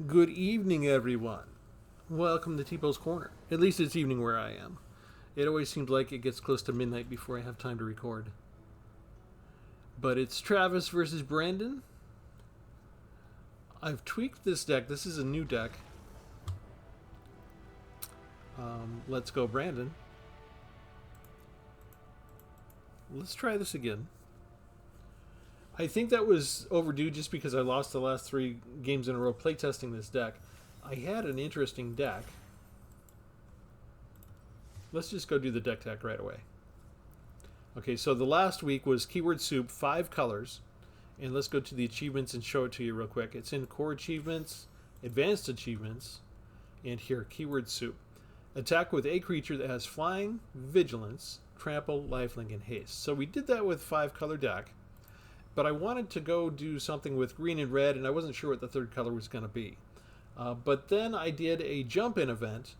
Good evening, everyone. Welcome to Tpull's Corner. At least it's evening where I am. It always seems like it gets close to midnight before I have time to record. But it's Travis versus Brandon. I've tweaked this deck. This is a new deck. Let's go, Brandon. Let's try this again. I think that was overdue just because I lost the last 3 games in a row playtesting this deck. I had an interesting deck. Let's just go do the deck tech right away. Okay, so the last week was Keyword Soup, 5 colors. And let's go to the achievements and show it to you real quick. It's in Core Achievements, Advanced Achievements, and here, Keyword Soup. Attack with a creature that has Flying, Vigilance, Trample, Lifelink, and Haste. So we did that with 5 color deck. But I wanted to go do something with green and red, and I wasn't sure what the third color was going to be. But then I did a jump-in event,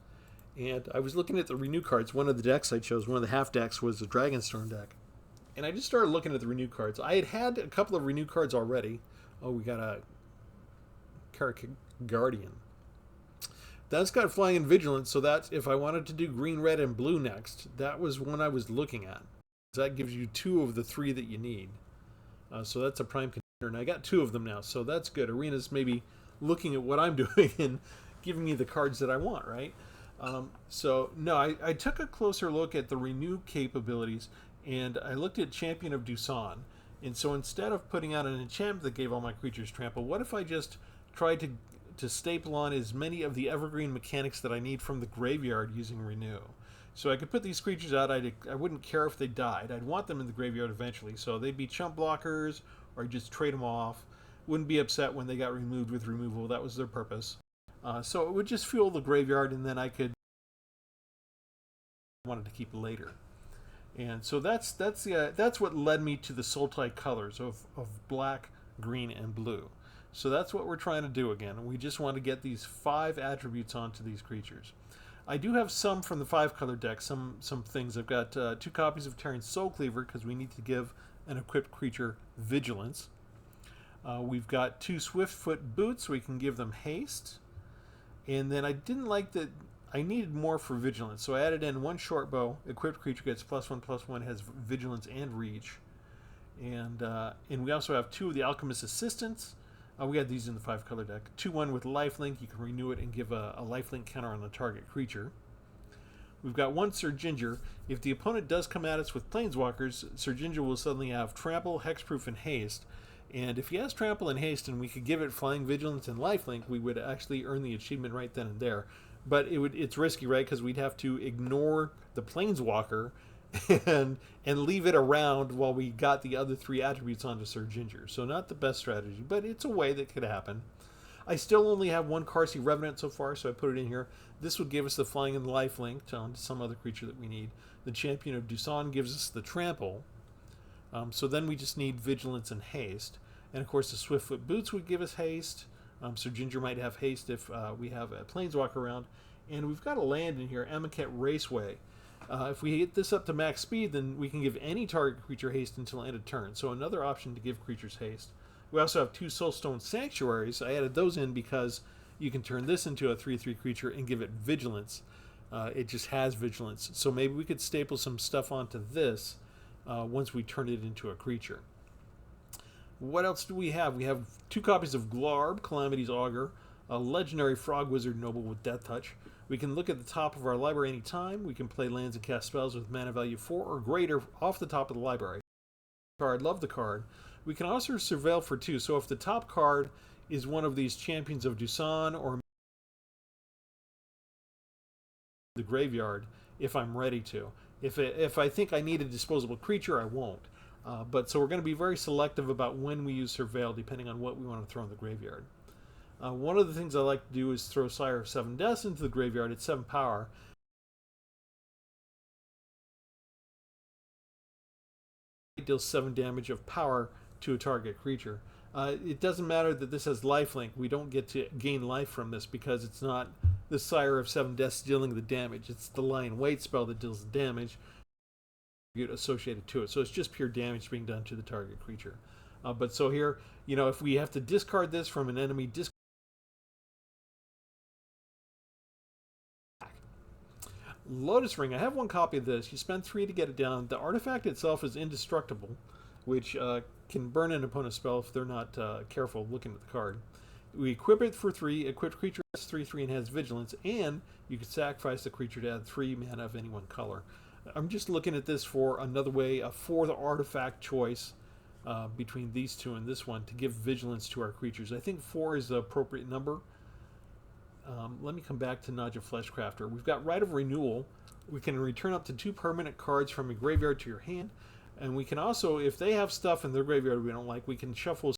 and I was looking at the Renew cards. One of the decks I chose, one of the half decks, was the Dragonstorm deck. And I just started looking at the Renew cards. I had a couple of Renew cards already. Oh, we got a Karaka Guardian. That's got Flying and Vigilance, so that's if I wanted to do green, red, and blue next, that was one I was looking at. That gives you 2 of the 3 that you need. So that's a prime contender, and I got 2 of them now, so that's good. Arena's maybe looking at what I'm doing and giving me the cards that I want, right? I took a closer look at the Renew capabilities, and I looked at Champion of Dusan. And so instead of putting out an enchantment that gave all my creatures trample, what if I just tried to staple on as many of the evergreen mechanics that I need from the graveyard using Renew? So I could put these creatures out. I wouldn't care if they died. I'd want them in the graveyard eventually. So they'd be chump blockers, or I'd just trade them off. Wouldn't be upset when they got removed with removal. That was their purpose. So it would just fuel the graveyard, and then I could wanted to keep later. And so that's what led me to the Sultai colors of black, green, and blue. So that's what we're trying to do again. We just want to get these 5 attributes onto these creatures. I do have some from the 5 color deck, some things. I've got 2 copies of Terran Soul Cleaver because we need to give an equipped creature vigilance. We've got 2 Swiftfoot Boots, so we can give them haste. And then I didn't like that. I needed more for vigilance, so I added in 1 short bow. Equipped creature gets +1/+1, has vigilance and reach. And we also have 2 of the Alchemist Assistants. We had these in the 5 color deck. 2/1 with lifelink. You can renew it and give a lifelink counter on the target creature. We've got 1 Sir Ginger. If the opponent does come at us with Planeswalkers, Sir Ginger will suddenly have Trample, Hexproof, and Haste. And if he has Trample and Haste and we could give it Flying, Vigilance, and lifelink, we would actually earn the achievement right then and there. But it's risky, right? Because we'd have to ignore the Planeswalker and leave it around while we got the other 3 attributes onto Sir Ginger. So not the best strategy, but it's a way that could happen. I still only have 1 Carsey Revenant so far, so I put it in here. This would give us the Flying and the lifelink onto some other creature that we need. The Champion of Dusan gives us the Trample. So then we just need Vigilance and Haste. And of course the Swiftfoot Boots would give us Haste. Sir Ginger might have haste if we have a Planeswalker around. And we've got a land in here, Amaket Raceway. If we get this up to max speed, then we can give any target creature haste until end of turn. So another option to give creatures haste. We also have 2 Soulstone Sanctuaries. I added those in because you can turn this into a 3/3 creature and give it Vigilance. It just has Vigilance. So maybe we could staple some stuff onto this once we turn it into a creature. What else do we have? We have 2 copies of Glarb, Calamity's Augur, a legendary Frog Wizard Noble with Death Touch. We can look at the top of our library anytime. We can play lands and cast spells with mana value 4 or greater off the top of the library. Card, love the card. We can also surveil for 2. So if the top card is one of these Champions of Dusan or the graveyard, if I'm ready to. If I think I need a disposable creature, I won't. But so we're going to be very selective about when we use Surveil, depending on what we want to throw in the graveyard. One of the things I like to do is throw Sire of 7 Deaths into the graveyard at 7 power. It deals 7 damage of power to a target creature. It doesn't matter that this has lifelink. We don't get to gain life from this because it's not the Sire of 7 Deaths dealing the damage. It's the Lion Wait spell that deals the damage associated to it. So it's just pure damage being done to the target creature. But so here, if we have to discard this from an enemy discard Lotus Ring. I have one copy of this. You spend 3 to get it down. The artifact itself is indestructible, which can burn an opponent's spell if they're not careful looking at the card. We equip it for 3. Equipped creature has 3/3 and has vigilance, and you can sacrifice the creature to add 3 mana of any one color. I'm just looking at this for another way for the artifact choice between these two and this one to give vigilance to our creatures. I think 4 is the appropriate number. Let me come back to Naja Fleshcrafter. We've got Rite of Renewal. We can return up to 2 permanent cards from your graveyard to your hand. And we can also, if they have stuff in their graveyard we don't like, we can shuffle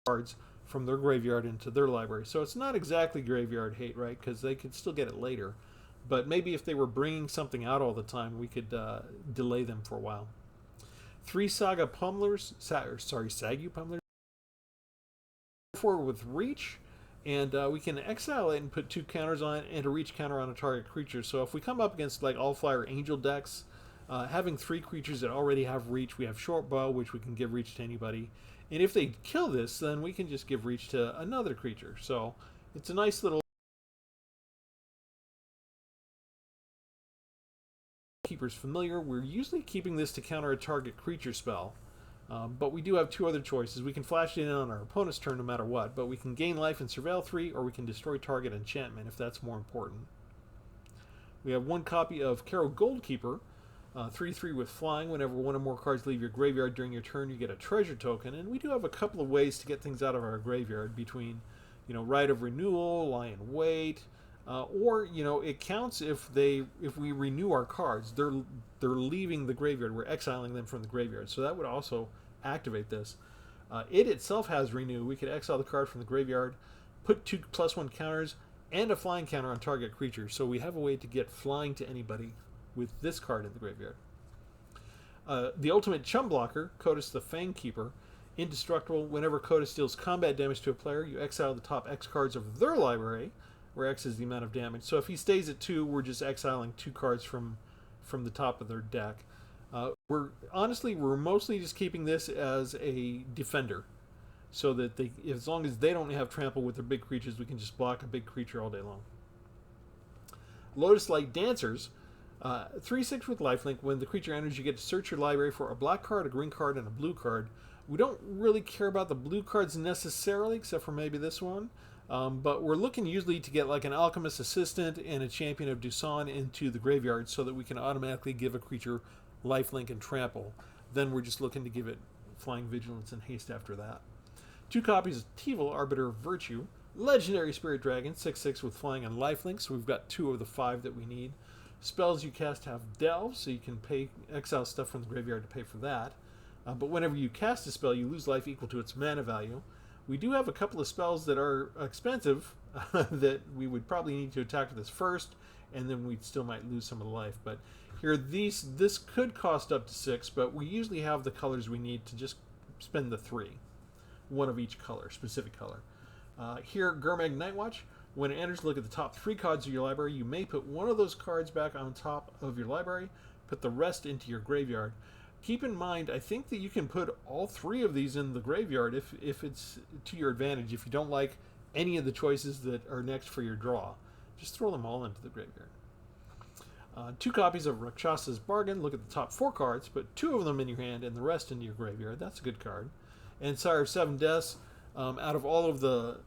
cards from their graveyard into their library. So it's not exactly graveyard hate, right? Because they could still get it later. But maybe if they were bringing something out all the time, we could delay them for a while. 3 Saga Pummelers, Sagu Pummelers. 4 with Reach. And we can exile it and put 2 counters on it and a reach counter on a target creature. So if we come up against like All-Flyer Angel decks, having 3 creatures that already have reach, we have Short Bow, which we can give reach to anybody. And if they kill this, then we can just give reach to another creature. So it's a nice little... Keeper's Familiar. We're usually keeping this to counter a target creature spell. But we do have 2 other choices. We can flash it in on our opponent's turn no matter what, but we can gain life and surveil 3, or we can destroy target enchantment if that's more important. We have 1 copy of Karo Goldkeeper, 3/3 with flying. Whenever 1 or more cards leave your graveyard during your turn, you get a treasure token. And we do have a couple of ways to get things out of our graveyard between, Rite of Renewal, Lie in Wait, or it counts if we renew our cards. They're leaving the graveyard. We're exiling them from the graveyard. So that would also activate this. It itself has Renew. We could exile the card from the graveyard, put 2+1 counters, and a flying counter on target creature. So we have a way to get flying to anybody with this card in the graveyard. The ultimate chum blocker, Kotus the Fangkeeper, indestructible. Whenever Kotus deals combat damage to a player, you exile the top X cards of their library, where X is the amount of damage. So if he stays at 2, we're just exiling 2 cards from the top of their deck. We're mostly just keeping this as a defender, so that as long as they don't have trample with their big creatures, we can just block a big creature all day long. Lotus Light Dancers, 3/6 with lifelink. When the creature enters, you get to search your library for a black card, a green card, and a blue card. We don't really care about the blue cards necessarily, except for maybe this one. But we're looking usually to get like an Alchemist Assistant and a Champion of Dusan into the graveyard so that we can automatically give a creature lifelink and trample. Then we're just looking to give it flying, vigilance, and haste after that. 2 copies of Tpull, Arbiter of Virtue. Legendary Spirit Dragon, 6/6 with flying and lifelink, so we've got 2 of the 5 that we need. Spells you cast have Delve, so you can exile stuff from the graveyard to pay for that. But whenever you cast a spell, you lose life equal to its mana value. We do have a couple of spells that are expensive that we would probably need to attack with this first, and then we still might lose some of the life. But here, this could cost up to 6, but we usually have the colors we need to just spend the 3. 1 of each color, specific color. Here, Gurmag Nightwatch. When it enters, look at the top 3 cards of your library. You may put 1 of those cards back on top of your library, put the rest into your graveyard. Keep in mind, I think that you can put all 3 of these in the graveyard if it's to your advantage. If you don't like any of the choices that are next for your draw, just throw them all into the graveyard. 2 copies of Rakshasa's Bargain. Look at the top 4 cards, put 2 of them in your hand and the rest into your graveyard. That's a good card. And Sire of 7 Deaths. Out of all of the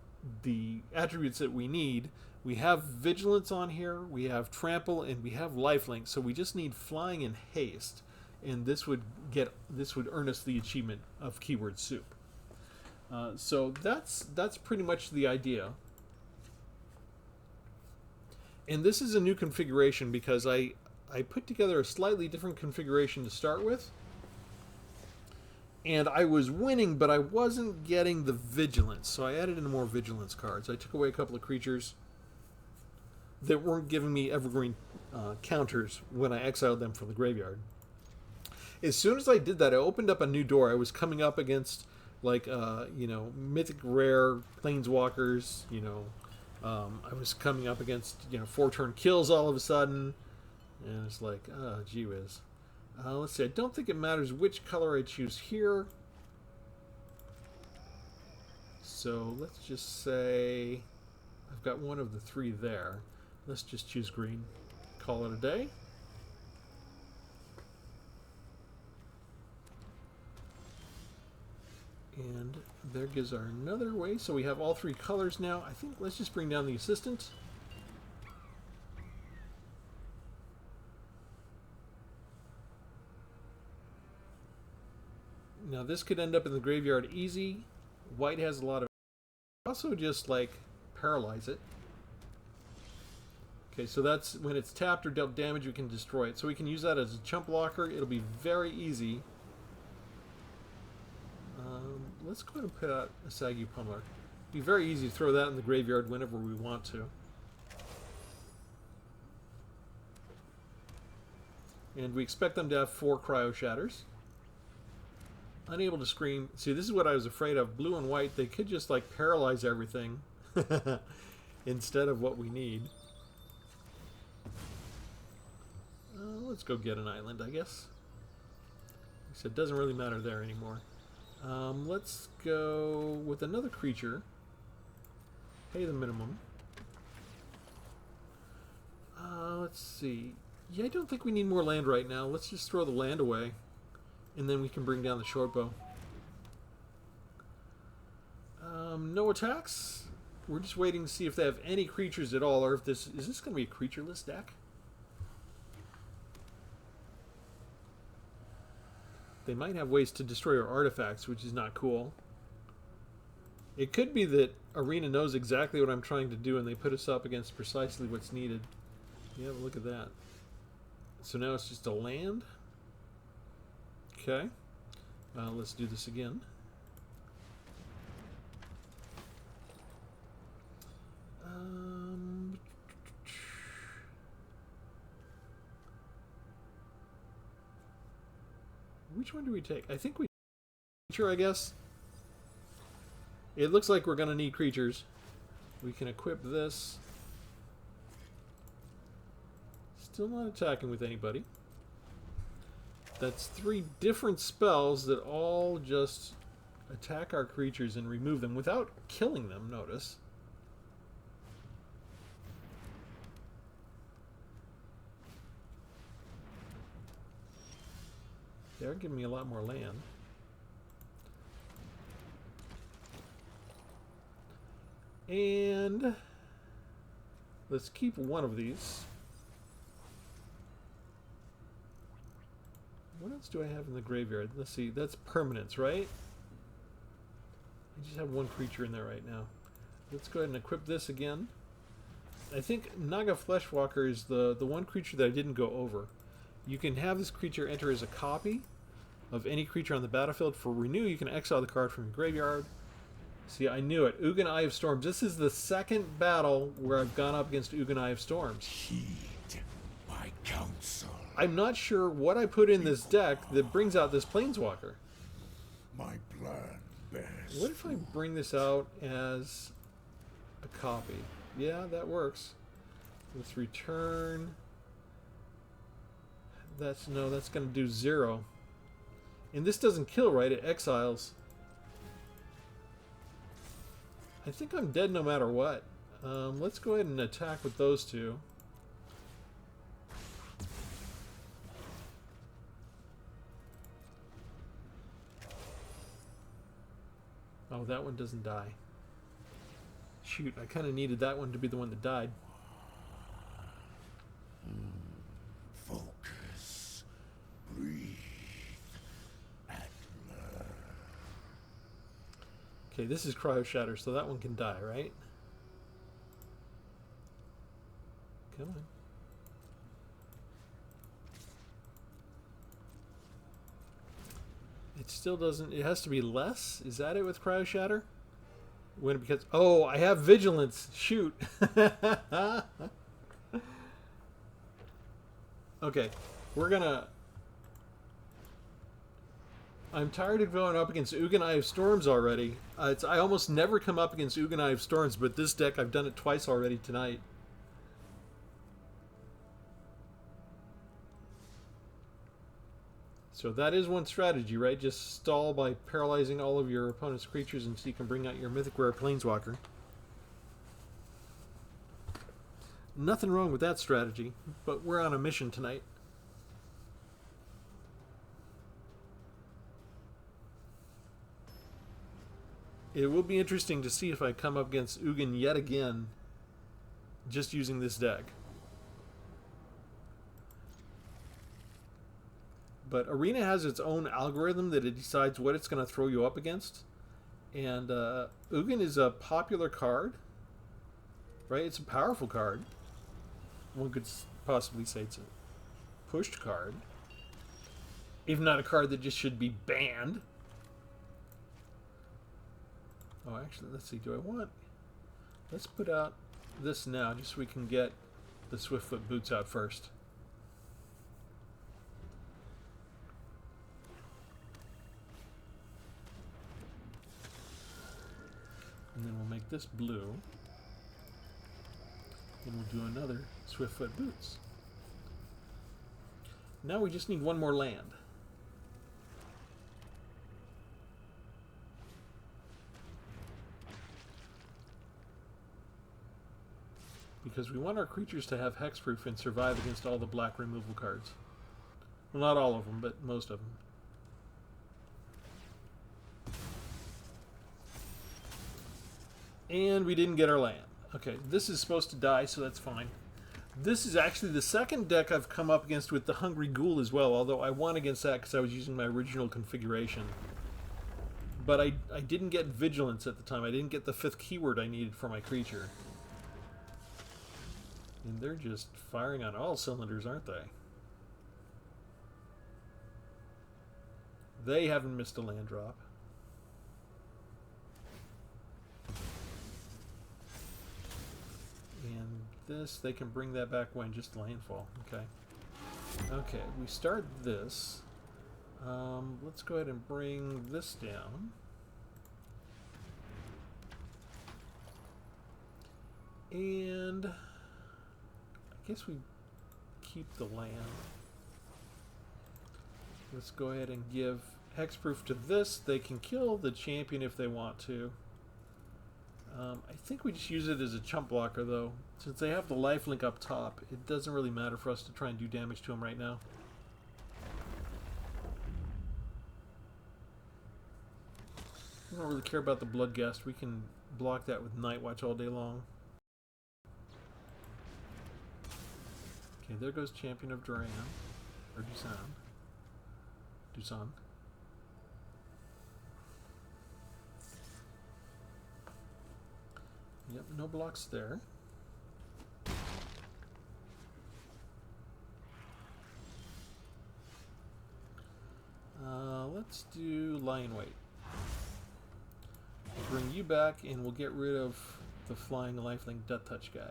attributes that we need, we have Vigilance on here, we have Trample, and we have Lifelink. So we just need Flying and Haste. And this would earn us the achievement of Keyword Soup. So that's pretty much the idea. And this is a new configuration because I put together a slightly different configuration to start with. And I was winning, but I wasn't getting the Vigilance. So I added in more Vigilance cards. I took away a couple of creatures that weren't giving me evergreen counters when I exiled them from the graveyard. As soon as I did that, I opened up a new door. I was coming up against, like, mythic rare planeswalkers. I was coming up against, 4-turn kills all of a sudden. And it's like, gee whiz. Let's see. I don't think it matters which color I choose here. So let's just say I've got one of the 3 there. Let's just choose green. call it a day. And there gives our another way. So we have all three colors now. I think let's just bring down the assistant. Now this could end up in the graveyard easy. White has a lot of... Also just like paralyze it. Okay, so that's when it's tapped or dealt damage, we can destroy it. So we can use that as a chump blocker. It'll be very easy. Let's go ahead and put out a Saggy Pummeler. It'd be very easy to throw that in the graveyard whenever we want to. And we expect them to have 4 Cryo Shatters. Unable to scream. See, this is what I was afraid of. Blue and white, they could just like paralyze everything instead of what we need. Let's go get an island, I guess. So it doesn't really matter there anymore. Let's go with another creature. Pay the minimum. Let's see. Yeah, I don't think we need more land right now. Let's just throw the land away. And then we can bring down the short bow. No attacks. We're just waiting to see if they have any creatures at all, or if this... Is this going to be a creatureless deck? They might have ways to destroy our artifacts, which is not cool. It could be that Arena knows exactly what I'm trying to do, and they put us up against precisely what's needed. Yeah, look at that. So now it's just a land. Okay. Let's do this again. Which one do we take? I think we... Creature, I guess. It looks like we're going to need creatures. We can equip this. Still not attacking with anybody. That's 3 different spells that all just attack our creatures and remove them without killing them, notice. They're giving me a lot more land. And let's keep one of these. What else do I have in the graveyard? Let's see, that's permanence, right? I just have 1 creature in there right now. Let's go ahead and equip this again. I think Naga Fleshwalker is the one creature that I didn't go over. You can have this creature enter as a copy of any creature on the battlefield. For renew, you can exile the card from your graveyard. See, I knew it. Ugin Eye of Storms. This is the second battle where I've gone up against Ugin Eye of Storms. Heed my counsel. I'm not sure what I put in this deck that brings out this Planeswalker. My plan bears. What if I bring this out as a copy? Yeah, that works. Let's return. That's going to do 0. And this doesn't kill, right? It exiles. I think I'm dead no matter what. Let's go ahead and attack with those 2. Oh, that one doesn't die. Shoot, I kind of needed that one to be the one that died. Focus. Breathe. And learn. Okay, this is Cryo Shatter, so that one can die, right? Come on. It still doesn't... It has to be less? Is that it with Cryo Shatter? When it becomes... Oh, I have Vigilance! Shoot! Okay, we're gonna... I'm tired of going up against Ugin Eye of Storms already. I almost never come up against Ugin Eye of Storms, but this deck, I've done it twice already tonight. So that is one strategy, right? Just stall by paralyzing all of your opponent's creatures until you can bring out your Mythic Rare Planeswalker. Nothing wrong with that strategy, but we're on a mission tonight. It will be interesting to see if I come up against Ugin yet again just using this deck. But Arena has its own algorithm that it decides what it's going to throw you up against. And Ugin is a popular card, right? It's a powerful card. One could possibly say it's a pushed card. If not a card that just should be banned. Oh, actually, let's see. Do I want... Let's put out this now, just so we can get the Swiftfoot Boots out first. And then we'll make this blue. And we'll do another Swiftfoot Boots. Now we just need one more land. Because we want our creatures to have hexproof and survive against all the black removal cards. Well, not all of them, but most of them. And we didn't get our land. Okay, this is supposed to die, so that's fine. This is actually the second deck I've come up against with the Hungry Ghoul as well, although I won against that because I was using my original configuration. But I didn't get Vigilance at the time. I didn't get the 5th keyword I needed for my creature. And they're just firing on all cylinders, aren't they? They haven't missed a land drop. And this, they can bring that back when? Just landfall. Okay. Okay, we start this. Let's go ahead and bring this down. And I guess we keep the land. Let's go ahead and give hexproof to this. They can kill the champion if they want to. I think we just use it as a chump blocker, though. Since they have the lifelink up top, it doesn't really matter for us to try and do damage to them right now. We don't really care about the Bloodghast. We can block that with Night Watch all day long. Okay, there goes Champion of Duran. Or Dusan. Dusan. Yep, no blocks there. Let's do Lion Weight. Bring you back, and we'll get rid of the flying lifelink Death Touch guy.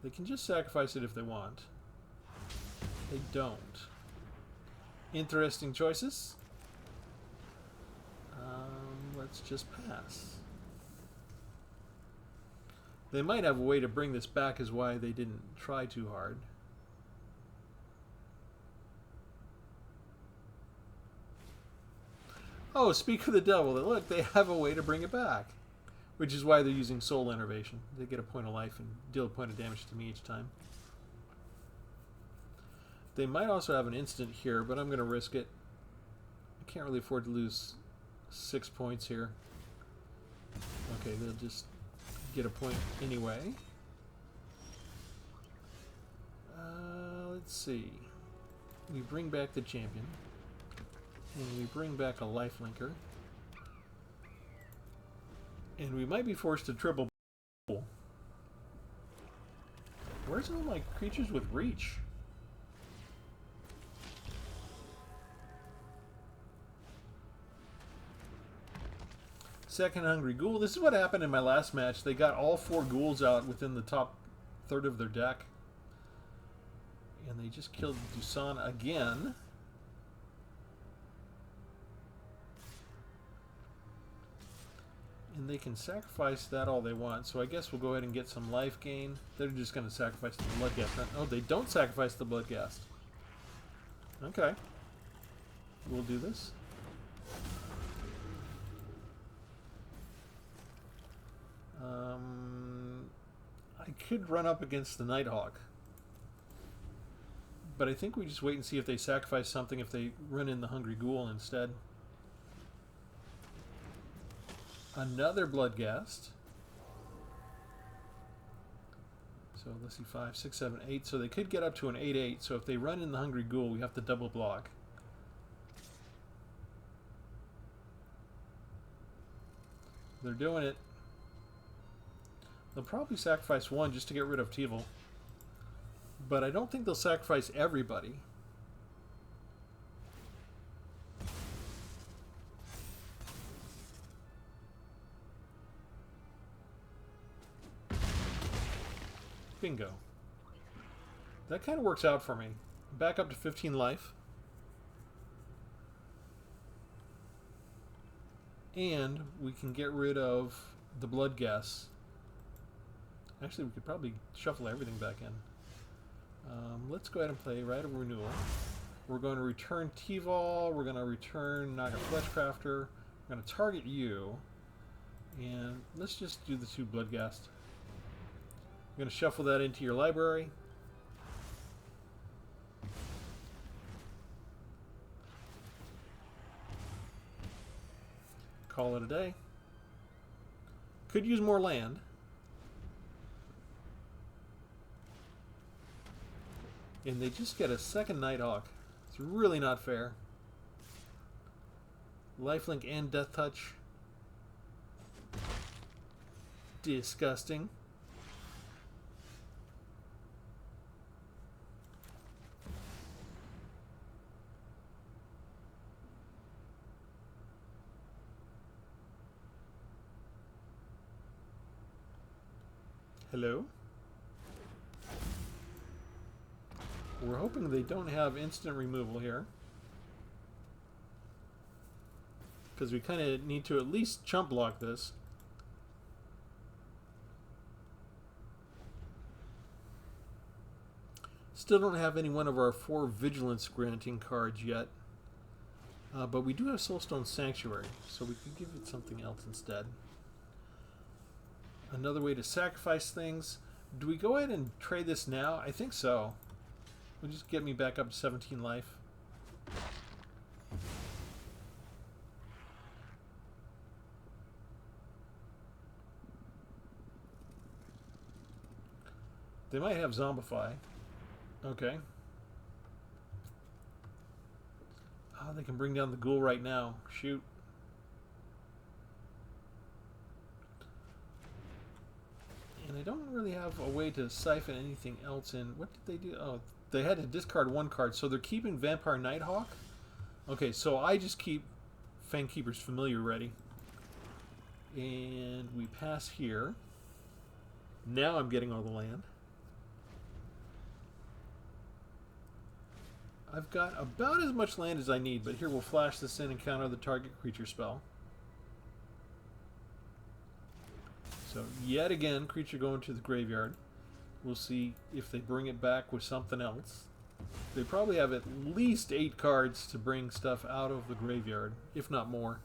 They can just sacrifice it if they want. They don't. Interesting choices. Let's just pass. They might have a way to bring this back, is why they didn't try too hard. Oh, speak of the devil. Look, they have a way to bring it back. Which is why they're using Soul Enervation. They get a point of life and deal a point of damage to me each time. They might also have an instant here, but I'm going to risk it. I can't really afford to lose 6 points here. Okay, they'll just get a point anyway. Let's see. We bring back the champion. And we bring back a lifelinker. And we might be forced to triple. Where's all my creatures with reach? Second Hungry Ghoul. This is what happened in my last match. They got all 4 ghouls out within the top third of their deck. And they just killed Dusan again. And they can sacrifice that all they want. So I guess we'll go ahead and get some life gain. They're just going to sacrifice the Bloodghast. Oh, they don't sacrifice the Bloodghast. Okay. We'll do this. I could run up against the Nighthawk. But I think we just wait and see if they sacrifice something, if they run in the Hungry Ghoul instead. Another Bloodghast. So let's see, 5, 6, 7, 8. So they could get up to an 8/8. So if they run in the Hungry Ghoul, we have to double block. They're doing it. They'll probably sacrifice one just to get rid of Tpull. But I don't think they'll sacrifice everybody. Bingo. That kind of works out for me. Back up to 15 life. And we can get rid of the Bloodghast. Actually, we could probably shuffle everything back in. Let's go ahead and play Rite of Renewal. We're going to return Tpull. We're going to return Naga Fleshcrafter. We're going to target you. And let's just do the 2 Bloodghast. We're going to shuffle that into your library. Call it a day. Could use more land. And they just get a second Nighthawk. It's really not fair. Lifelink and Death Touch. Disgusting. Hello? We're hoping they don't have instant removal here. Because we kind of need to at least chump block this. Still don't have any one of our 4 vigilance granting cards yet. But we do have Soulstone Sanctuary, so we could give it something else instead. Another way to sacrifice things. Do we go ahead and trade this now? I think so. Will just get me back up to 17 life. They might have Zombify. Okay. Oh, they can bring down the Ghoul right now. Shoot. And I don't really have a way to siphon anything else in. What did they do? Oh, they had to discard 1 card. So they're keeping Vampire Nighthawk? Okay, so I just keep Fangkeeper's Familiar ready. And we pass here. Now I'm getting all the land. I've got about as much land as I need, but here we'll flash this in and counter the target creature spell. So yet again, creature going to the graveyard. We'll see if they bring it back with something else. They probably have at least 8 cards to bring stuff out of the graveyard, if not more.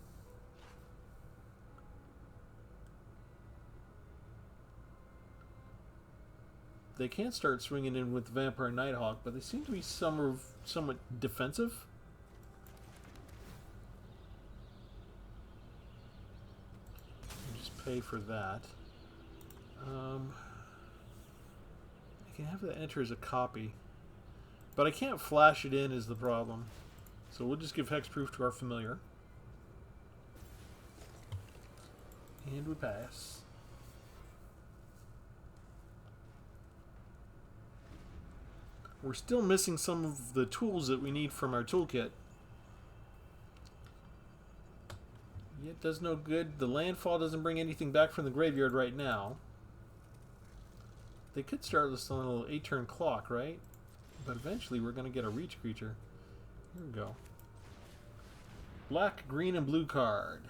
They can't start swinging in with Vampire Nighthawk, but they seem to be somewhat defensive. Just pay for that. I can have that enter as a copy, but I can't flash it in is the problem. So we'll just give hexproof to our familiar. And we pass. We're still missing some of the tools that we need from our toolkit. It does no good. The landfall doesn't bring anything back from the graveyard right now. They could start this on a little 8-turn clock, right? But eventually we're going to get a reach creature. Here we go. Black, green, and blue card.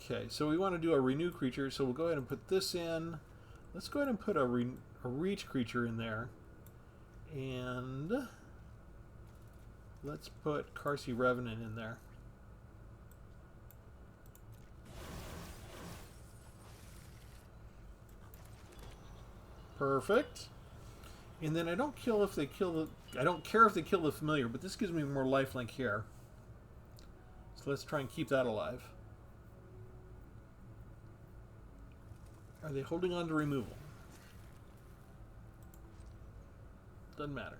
Okay, so we want to do a renew creature, so we'll go ahead and put this in. Let's go ahead and put a reach creature in there. And let's put Karsi Revenant in there. Perfect. And then I don't kill if they kill the... I don't care if they kill the familiar, but this gives me more lifelink here. So let's try and keep that alive. Are they holding on to removal? Doesn't matter.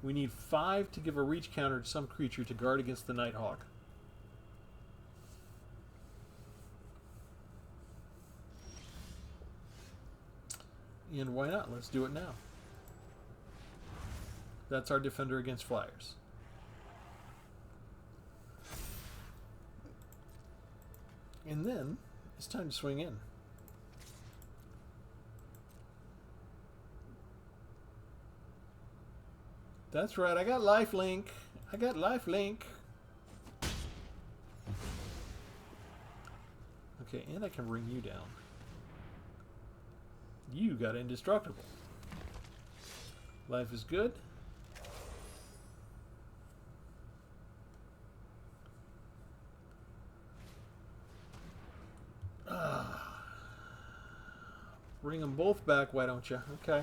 We need 5 to give a reach counter to some creature to guard against the Nighthawk. And why not? Let's do it now. That's our defender against flyers. And then it's time to swing in. That's right, I got lifelink. I got lifelink. Okay, and I can bring you down. You got indestructible. Life is good. Bring them both back, why don't you? Okay.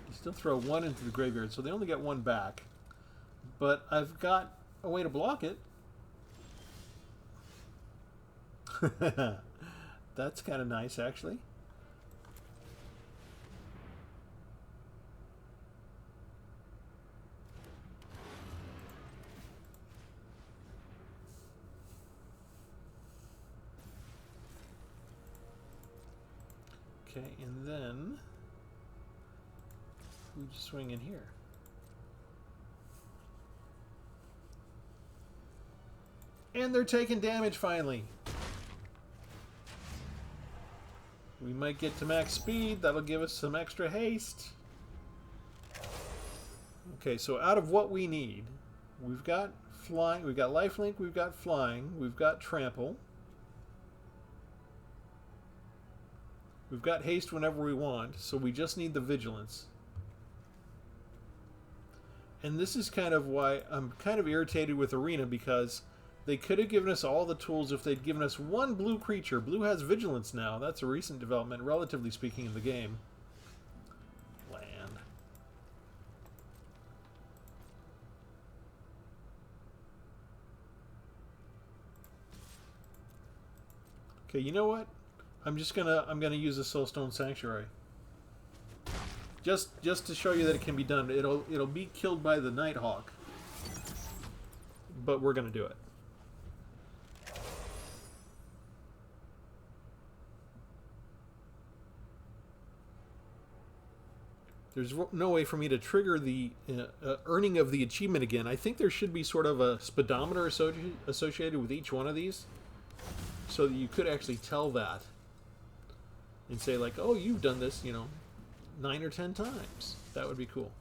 You still throw 1 into the graveyard, so they only get 1 back. But I've got a way to block it. That's kind of nice, actually. Okay, and then we just swing in here. And they're taking damage finally. We might get to max speed. That'll give us some extra haste. Okay, so out of what we need, we've got flying, we've got lifelink, we've got flying, we've got trample. We've got haste whenever we want, so we just need the vigilance. And this is kind of why I'm kind of irritated with Arena, because they could have given us all the tools if they'd given us 1 blue creature. Blue has vigilance now. That's a recent development, relatively speaking, in the game. Land. Okay, you know what? I'm gonna use a Soulstone Sanctuary. Just to show you that it can be done. It'll be killed by the Nighthawk. But we're gonna do it. There's no way for me to trigger the earning of the achievement again. I think there should be sort of a speedometer associated with each one of these, so that you could actually tell that and say, like, oh, you've done this, 9 or 10 times. That would be cool.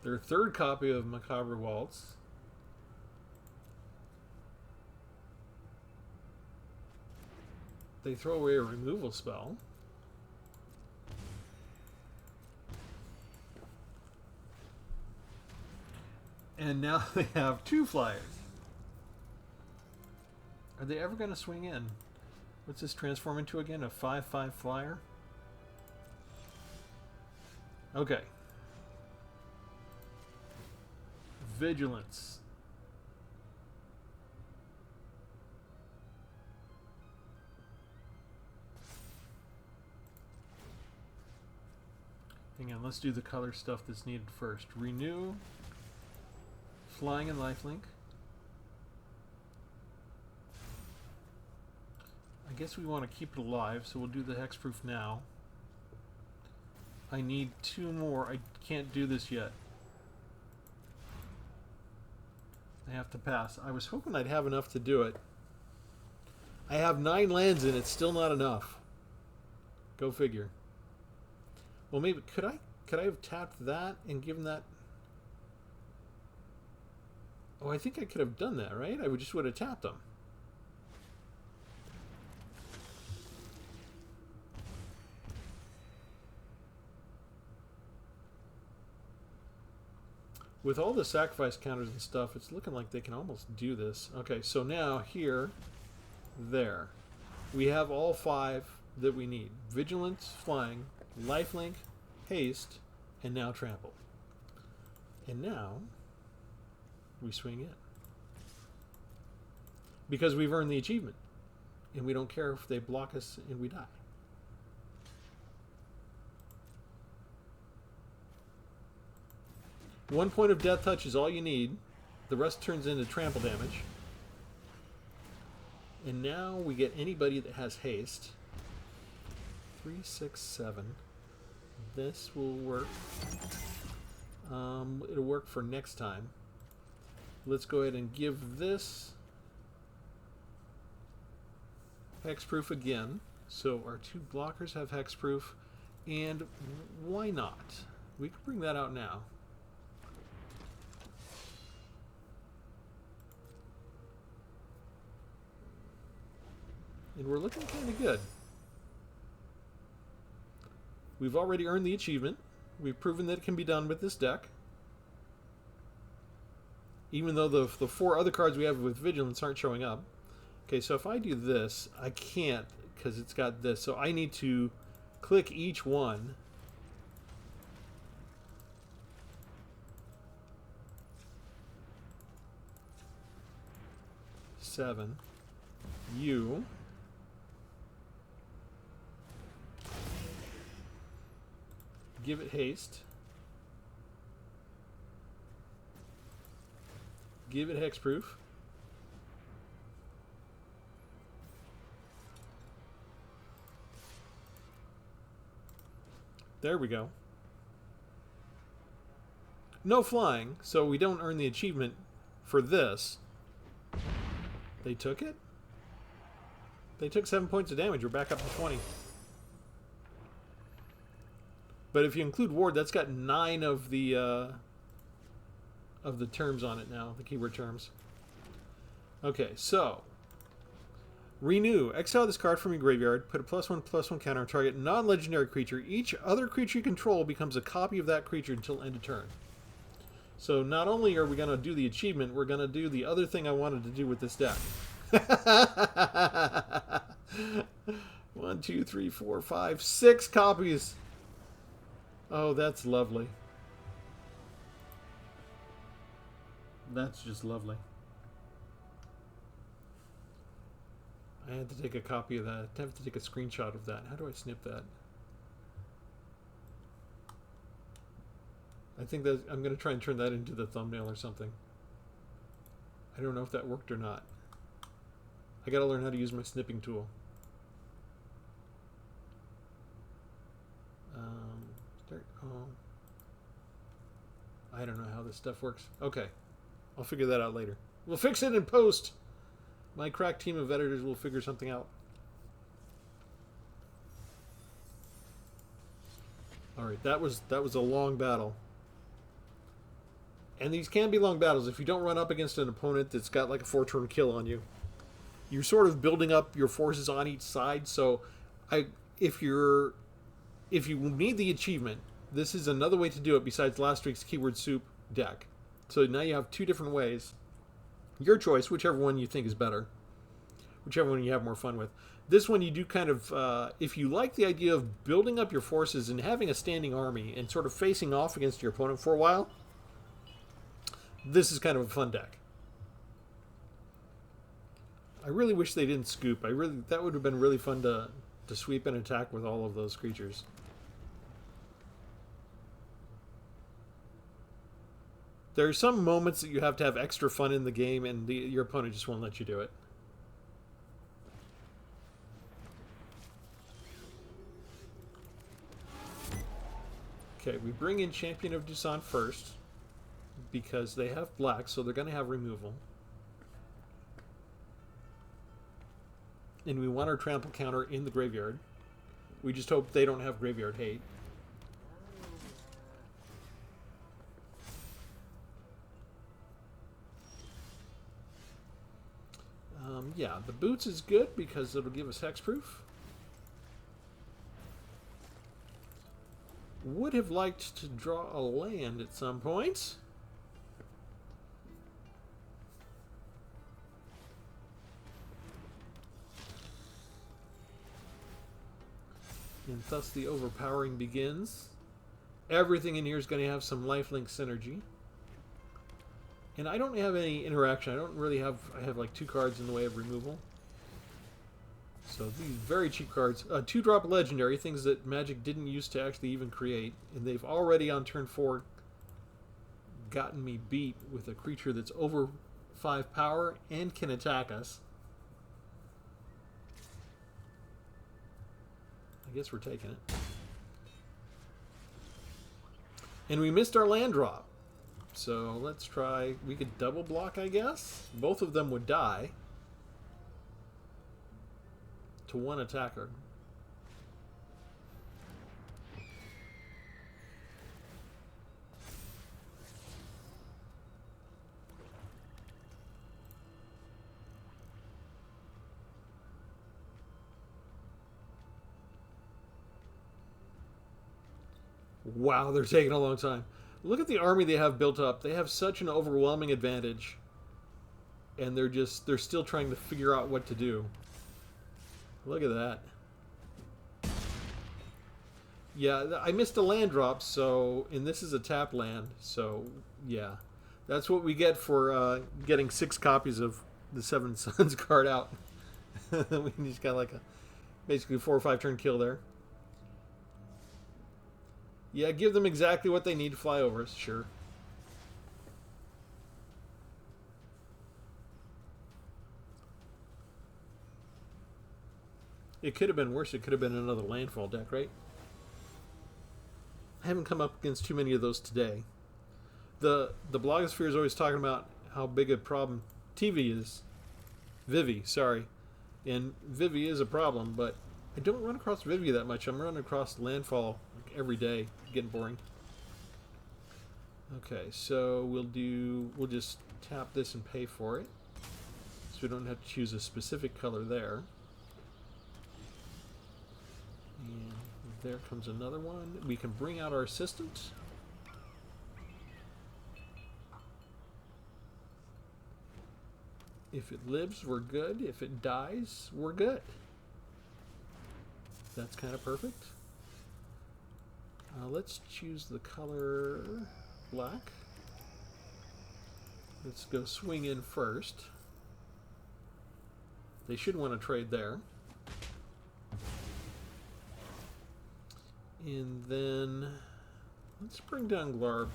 Their 3rd copy of Macabre Waltz. They throw away a removal spell. And now they have 2 flyers. Are they ever going to swing in? What's this transform into again? A 5/5 flyer? Okay. Vigilance. Hang on, let's do the color stuff that's needed first. Renew. Flying and lifelink. I guess we want to keep it alive, so we'll do the hexproof now. I need 2 more. I can't do this yet. I have to pass. I was hoping I'd have enough to do it. I have 9 lands in it, still not enough. Go figure. Well, maybe could I have tapped that and given that? Oh, I think I could have done that, right? I would have tapped them. With all the sacrifice counters and stuff, it's looking like they can almost do this. Okay, so now here, there. We have all 5 that we need. Vigilance, Flying, Lifelink, Haste, and now Trample. And now, we swing in. Because we've earned the achievement. And we don't care if they block us and we die. One point of death touch is all you need. The rest turns into trample damage. And now we get anybody that has haste. 3, 6, 7. This will work. It'll work for next time. Let's go ahead and give this hexproof again. So our 2 blockers have hexproof. And why not? We can bring that out now. And we're looking kind of good. We've already earned the achievement. We've proven that it can be done with this deck. Even though the 4 other cards we have with Vigilance aren't showing up. Okay, so if I do this, I can't because it's got this. So I need to click each one. Seven. You. Give it haste. Give it hexproof. There we go. No flying, so we don't earn the achievement for this. They took it? They took 7 points of damage. We're back up to 20. But if you include ward, that's got 9 of the terms on it now, the keyword terms. Okay, so renew. Exile this card from your graveyard. Put a +1/+1 counter on target non-legendary creature. Each other creature you control becomes a copy of that creature until end of turn. So not only are we going to do the achievement, we're going to do the other thing I wanted to do with this deck. 1, 2, 3, 4, 5, 6 copies. Oh, that's lovely. That's just lovely. I had to take a copy of that. I have to take a screenshot of that. How do I snip that? I think that I'm going to try and turn that into the thumbnail or something. I don't know if that worked or not. I got to learn how to use my snipping tool. I don't know how this stuff works. Okay. I'll figure that out later. We'll fix it in post. My crack team of editors will figure something out. Alright, that was a long battle. And these can be long battles. If you don't run up against an opponent that's got like a 4-turn kill on you, you're sort of building up your forces on each side. So if you need the achievement, this is another way to do it besides last week's Keyword Soup deck. So now you have 2 different ways. Your choice, whichever one you think is better. Whichever one you have more fun with. This one you do kind of, if you like the idea of building up your forces and having a standing army and sort of facing off against your opponent for a while, this is kind of a fun deck. I really wish they didn't scoop. That would have been really fun to sweep and attack with all of those creatures. There are some moments that you have to have extra fun in the game, and your opponent just won't let you do it. Okay, we bring in Champion of Doosan first, because they have black, so they're going to have removal. And we want our trample counter in the graveyard. We just hope they don't have graveyard hate. Yeah, the boots is good because it'll give us hexproof. Would have liked to draw a land at some point. And thus the overpowering begins. Everything in here is going to have some lifelink synergy. And I don't have any interaction. I don't really have... I have like 2 cards in the way of removal. So these very cheap cards. 2-drop legendary, things that Magic didn't used to actually even create. And they've already on turn 4 gotten me beat with a creature that's over 5 power and can attack us. I guess we're taking it. And we missed our land drop. So let's try... We could double block, I guess? Both of them would die. To one attacker. Wow, they're taking a long time. Look at the army they have built up. They have such an overwhelming advantage. And they're still trying to figure out what to do. Look at that. Yeah, I missed a land drop, so... And this is a tap land, so... Yeah. That's what we get for getting 6 copies of the Seven Sons card out. We just got like a... Basically 4 or 5 turn kill there. Yeah, give them exactly what they need to fly over us, sure. It could have been worse. It could have been another landfall deck, right? I haven't come up against too many of those today. The blogosphere is always talking about how big a problem TV is. Vivi, sorry. And Vivi is a problem, but I don't run across Vivi that much. I'm running across landfall like every day. Getting boring. Okay, so we'll just tap this and pay for it. So we don't have to choose a specific color there. And there comes another one. We can bring out our assistant. If it lives, we're good. If it dies, we're good. That's kind of perfect. Let's choose the color black. Let's go swing in first. They should want to trade there. And then let's bring down Glarb.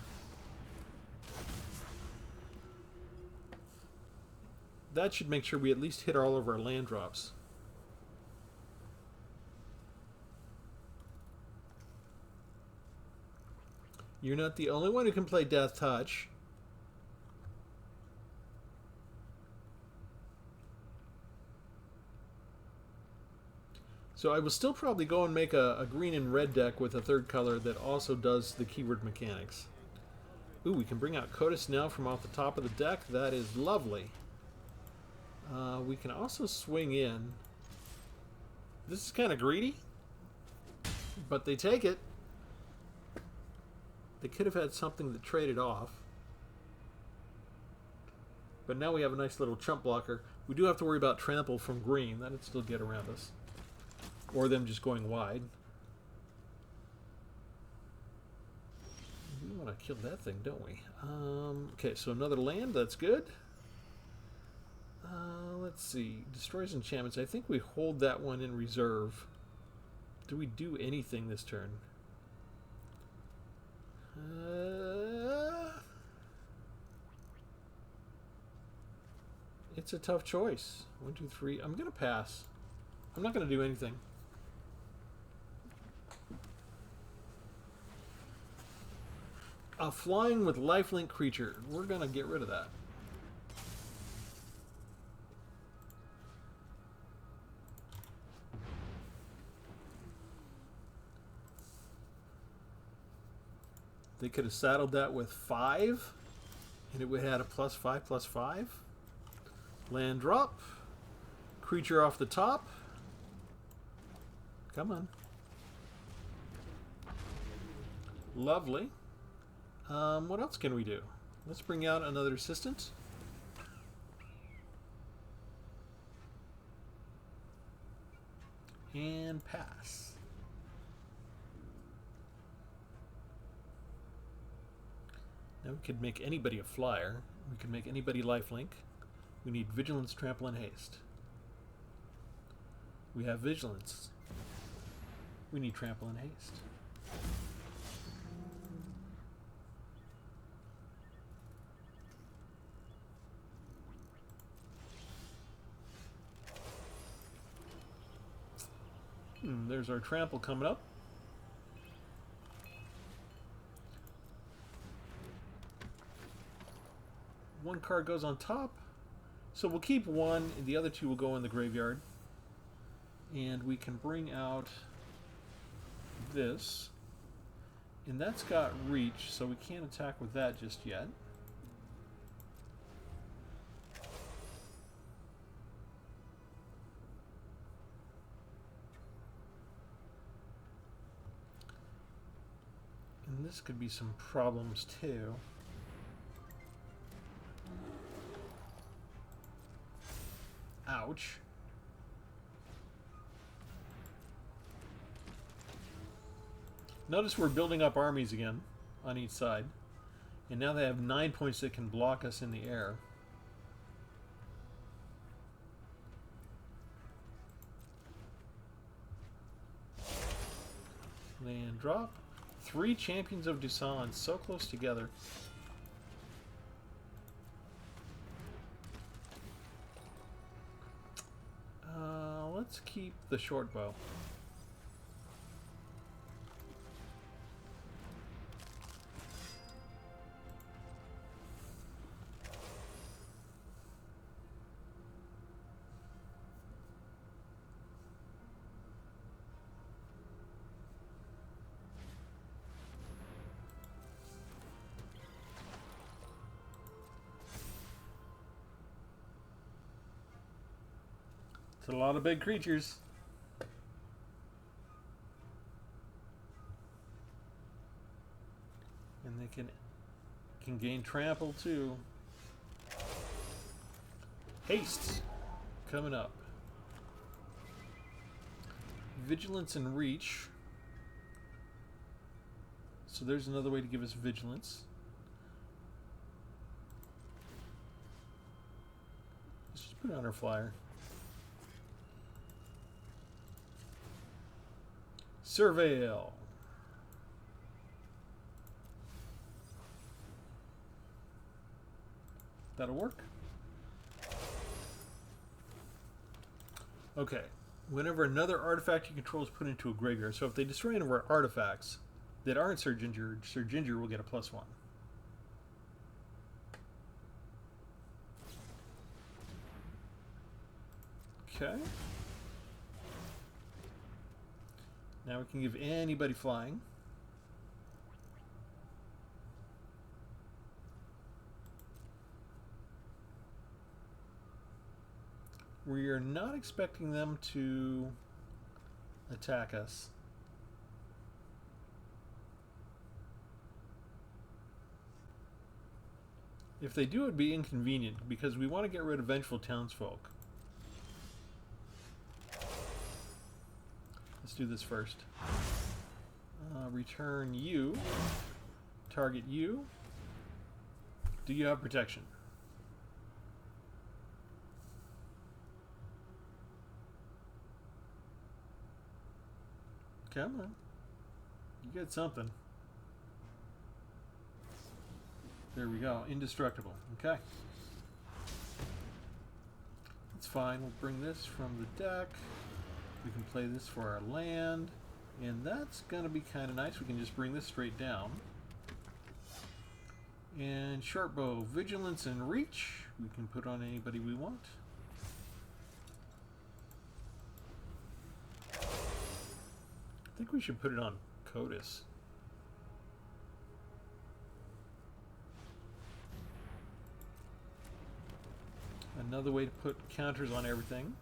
That should make sure we at least hit all of our land drops. You're not the only one who can play Death Touch. So I will still probably go and make a green and red deck with a third color that also does the keyword mechanics. Ooh, we can bring out Codis now from off the top of the deck. That is lovely. We can also swing in. This is kind of greedy, but they take it. They could have had something that traded off. But now we have a nice little chump blocker. We do have to worry about trample from green. That'd still get around us. Or them just going wide. We want to kill that thing, don't we? Okay, so another land. That's good. Let's see. Destroys enchantments. I think we hold that one in reserve. Do we do anything this turn? It's a tough choice. 1, 2, 3. I'm going to pass. I'm not going to do anything. A flying with lifelink creature. We're going to get rid of that. They could have saddled that with 5, and it would have had a +5/+5. Land drop. Creature off the top. Come on. Lovely. What else can we do? Let's bring out another assistant. And pass. Now we could make anybody a flyer. We could make anybody lifelink. We need vigilance, trample, and haste. We have vigilance. We need trample and haste. There's our trample coming up. One card goes on top. So we'll keep one, and the other two will go in the graveyard. And we can bring out this. And that's got reach, so we can't attack with that just yet. And this could be some problems too. Ouch. Notice we're building up armies again on each side. And now they have 9 points that can block us in the air. Land drop. 3 Champions of Dusan, so close together. Let's keep the short bow. It's a lot of big creatures. And they can gain trample too. Haste coming up. Vigilance and reach. So there's another way to give us vigilance. Let's just put it on our flyer. Surveil. That'll work. Okay. Whenever another artifact you control is put into a graveyard, so if they destroy any of our artifacts that aren't Sir Ginger will get a +1. Okay. Now we can give anybody flying. We are not expecting them to attack us. If they do, it would be inconvenient because we want to get rid of vengeful townsfolk. Let's do this first. Return you. Target you. Do you have protection? Come on. You get something. There we go. Indestructible. Okay. That's fine. We'll bring this from the deck. We can play this for our land. And that's going to be kind of nice. We can just bring this straight down. And Sharpbow, Vigilance and Reach. We can put on anybody we want. I think we should put it on Codis. Another way to put counters on everything.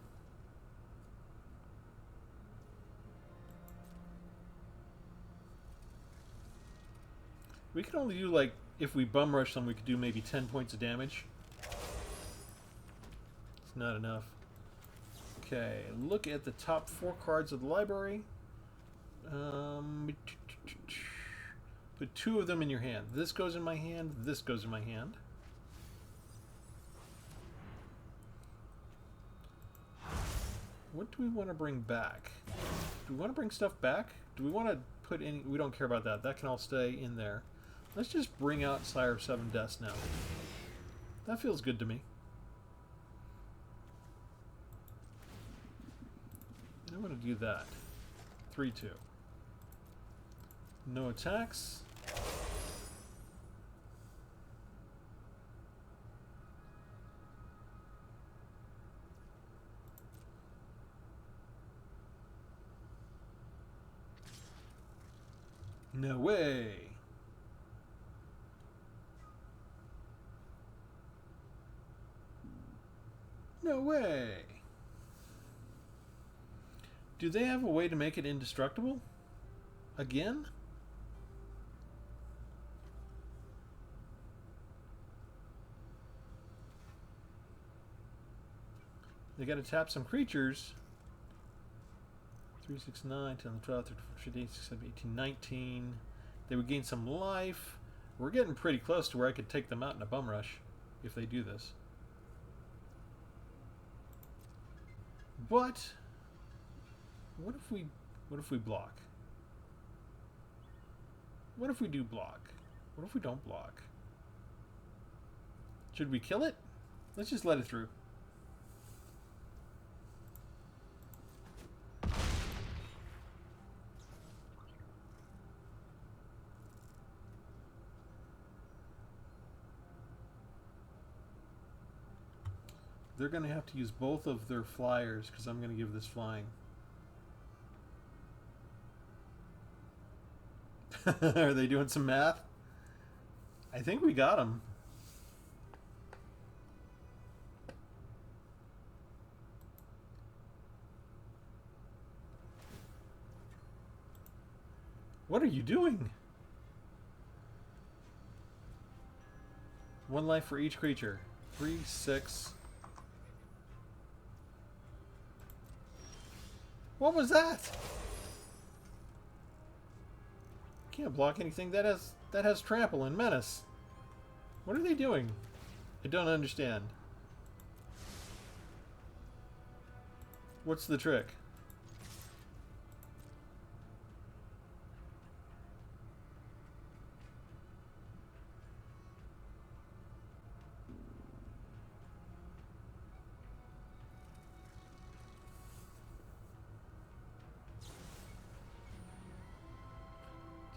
We can only do, like, if we bum rush them, we could do maybe 10 points of damage. It's not enough. Okay, look at the top 4 cards of the library. Put 2 of them in your hand. This goes in my hand. This goes in my hand. What do we want to bring back? Do we want to bring stuff back? Do we want to put any... We don't care about that. That can all stay in there. Let's just bring out Sire of 7 Deaths now. That feels good to me. I'm going to do that. 3-2. No attacks. No way. No way. Do they have a way to make it indestructible? Again? They gotta tap some creatures. 3, 6, 9, 10, 12, 13, 14, 15, 16, 17, 18, 19. They would gain some life. We're getting pretty close to where I could take them out in a bum rush if they do this. But what if we block? What if we do block? What if we don't block? Should we kill it? Let's just let it through. They're going to have to use both of their flyers because I'm going to give this flying. Are they doing some math? I think we got them. What are you doing? 1 life for each creature. 3, 6. What was that? Can't block anything that has trample and menace. What are they doing? I don't understand. What's the trick?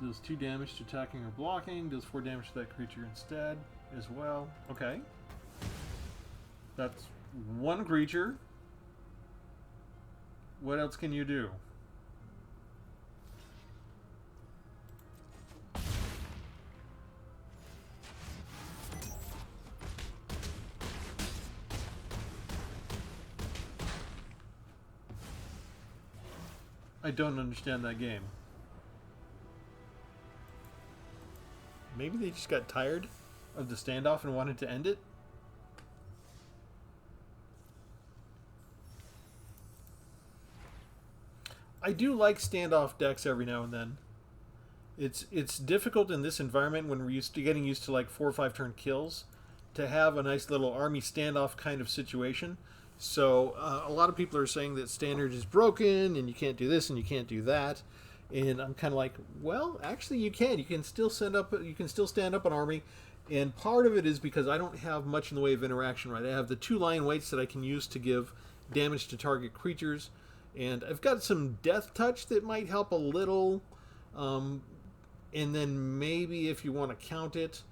Deals 2 damage to attacking or blocking. Deals 4 damage to that creature instead as well. Okay. That's 1 creature. What else can you do? I don't understand that game. Maybe they just got tired of the standoff and wanted to end it? I do like standoff decks every now and then. It's difficult in this environment when we're getting used to like 4 or 5 turn kills to have a nice little army standoff kind of situation. So a lot of people are saying that standard is broken and you can't do this and you can't do that. And I'm kind of like, well, actually you can. You can still stand up an army. And part of it is because I don't have much in the way of interaction, right? I have the 2 lion weights that I can use to give damage to target creatures. And I've got some death touch that might help a little. And then maybe if you want to count it,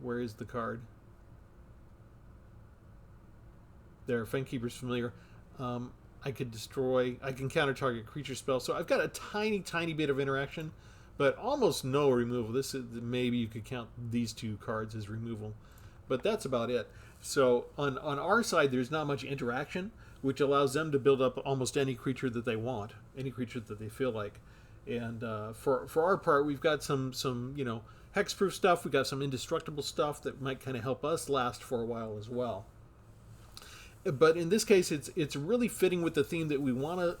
where is the card? There, Fangkeeper's Familiar. I can counter target creature spell. So I've got a tiny, tiny bit of interaction, but almost no removal. This is, maybe you could count these 2 cards as removal, but that's about it. So on our side, there's not much interaction, which allows them to build up almost any creature that they want, any creature that they feel like. And for our part, we've got some hexproof stuff. We've got some indestructible stuff that might kind of help us last for a while as well. But in this case, it's really fitting with the theme that we want to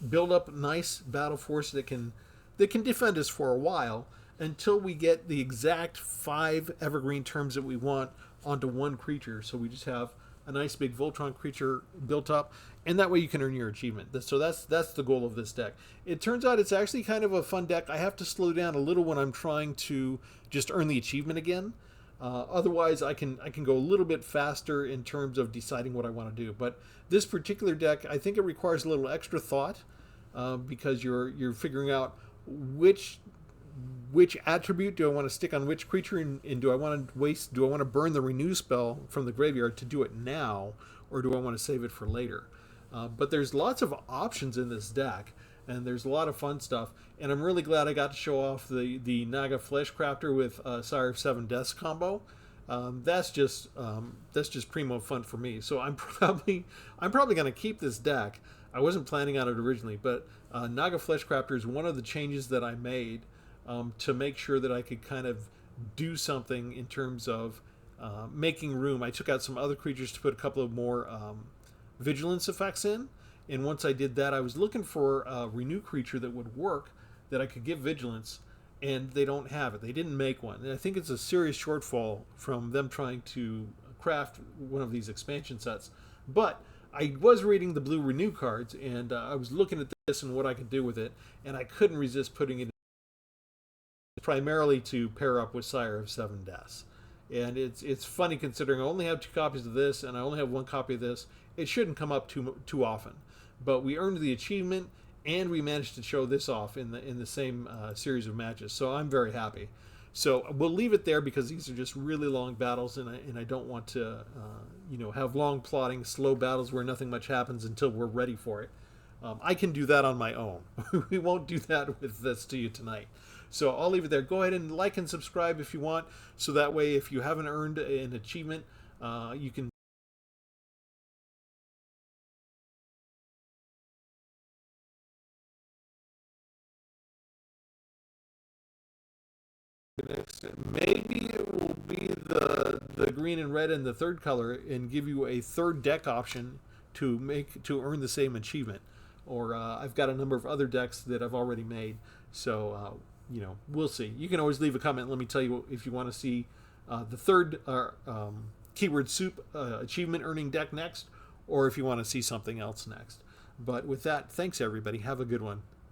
build up a nice battle force that can that can defend us for a while until we get the exact 5 evergreen terms that we want onto one creature. So we just have a nice big Voltron creature built up, and that way you can earn your achievement. So that's the goal of this deck. It turns out it's actually kind of a fun deck. I have to slow down a little when I'm trying to just earn the achievement again. Otherwise, I can go a little bit faster in terms of deciding what I want to do. But this particular deck, I think it requires a little extra thought because you're figuring out which attribute do I want to stick on which creature, and do I want to burn the renew spell from the graveyard to do it now, or do I want to save it for later? But there's lots of options in this deck, and there's a lot of fun stuff. And I'm really glad I got to show off the Naga Flesh Crafter with Sire of Seven Deaths combo. That's just primo fun for me. So I'm probably going to keep this deck. I wasn't planning on it originally, but Naga Flesh Crafter is one of the changes that I made to make sure that I could kind of do something in terms of making room. I took out some other creatures to put a couple of more vigilance effects in, and once I did that, I was looking for a renew creature that would work, that I could give vigilance, and they don't have it. They didn't make one, and I think it's a serious shortfall from them trying to craft one of these expansion sets. But I was reading the blue renew cards, and I was looking at this and what I could do with it, and I couldn't resist putting it primarily to pair up with Sire of Seven Deaths. And it's funny considering I only have 2 copies of this and I only have 1 copy of this. It shouldn't come up too often, but we earned the achievement and we managed to show this off in the same series of matches. So I'm very happy. So we'll leave it there because these are just really long battles, and I don't want to have long plotting slow battles where nothing much happens until we're ready for it. I can do that on my own. We won't do that with this to you tonight. So I'll leave it there. Go ahead and like and subscribe if you want, so that way if you haven't earned an achievement, you can maybe it will be the green and red and the third color and give you a third deck option to earn the same achievement. Or I've got a number of other decks that I've already made. So we'll see. You can always leave a comment. Let me tell you if you want to see the third keyword soup achievement earning deck next, or if you want to see something else next. But with that, thanks everybody. Have a good one.